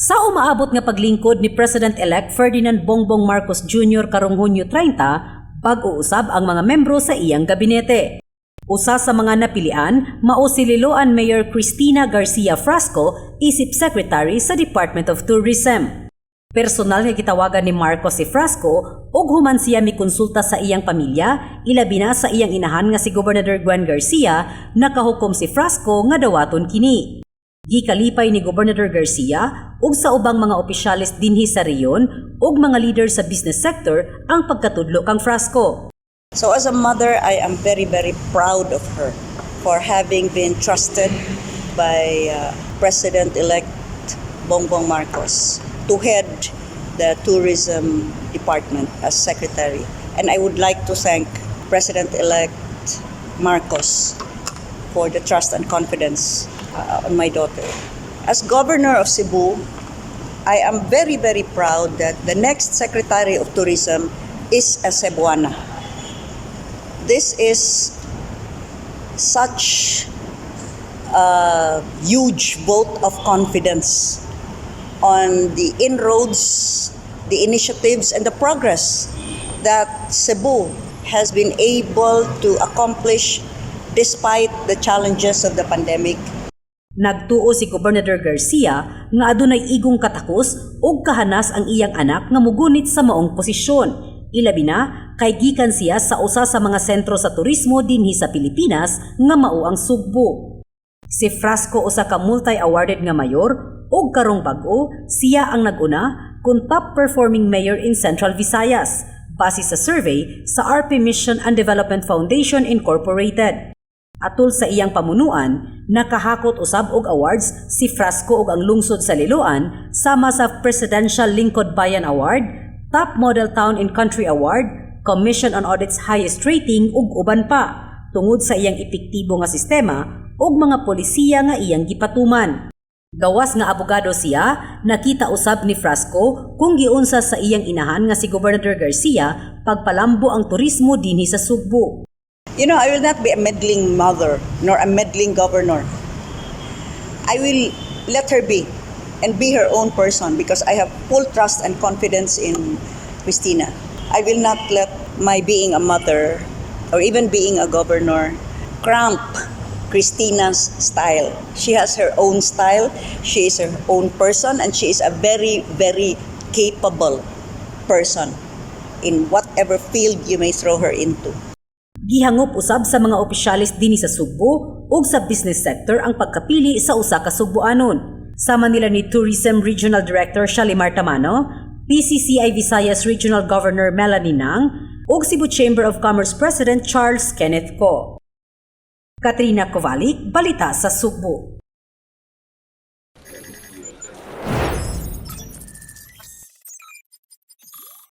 Sa umaabot nga paglingkod ni President-elect Ferdinand Bongbong Marcos Jr. karong Hunyo 30, pag-uusab ang mga membro sa iyang gabinete. Usa sa mga napilian, mao si Liloan Mayor Cristina Garcia Frasco, isip secretary sa Department of Tourism. Personal nga gitawagan ni Marcos si Frasco ug human siya mikonsulta sa iyang pamilya, ilabi na sa iyang inahan nga si Gobernador Juan Garcia, nakahukom si Frasco nga dawaton kini. Gikalipay ni Gobernador Garcia ug sa ubang mga opisyalis dinhi sa reyon ug mga leader sa business sector ang pagkatudlo kang Frasco. So as a mother, I am very, very proud of her for having been trusted by President-elect Bongbong Marcos to head the tourism department as secretary. And I would like to thank President-elect Marcos for the trust and confidence on my daughter. As governor of Cebu, I am very, very proud that the next Secretary of Tourism is a Cebuana. This is such a huge vote of confidence on the inroads, the initiatives, and the progress that Cebu has been able to accomplish despite the challenges of the pandemic. Nagtuo si Gobernador Garcia nga adunay igong katakos ug kahanas ang iyang anak nga mugunit sa maong posisyon. Ilabi na kay gikan siya sa usa sa mga sentro sa turismo dinhi sa Pilipinas nga mao ang Sugbo. Si Frasco usa ka multi-awarded nga mayor ug karong bag-o siya ang naguna kung top performing mayor in Central Visayas base sa survey sa RP Mission and Development Foundation Incorporated. Atul sa iyang pamunuan, nakahakot usab og awards si Frasco ug ang lungsod sa Liloan sama sa Presidential Lingkod Bayan Award, Top Model Town and Country Award, Commission on Audit's Highest Rating ug uban pa tungod sa iyang epektibo nga sistema ug mga polisiya nga iyang gipatuman. Gawas nga abogado siya, nakita usab ni Frasco kung giunsa sa iyang inahan nga si Gobernador Garcia pagpalambo ang turismo dinhi sa Sugbo. You know, I will not be a meddling mother nor a meddling governor. I will let her be and be her own person because I have full trust and confidence in Cristina. I will not let my being a mother or even being a governor cramp Cristina's style. She has her own style, she is her own person, and she is a very, very capable person in whatever field you may throw her into. Gihangop usab sa mga opisyalis dinhi sa Sugbo ug sa business sector ang pagkapili sa usa ka Sugboanon. Sama nila ni Tourism Regional Director Shalimar Tamano, PCCI Visayas Regional Governor Melanie Nang ug Cebu Chamber of Commerce President Charles Kenneth Co. Katrina Kovalik, Balita sa Sugbo.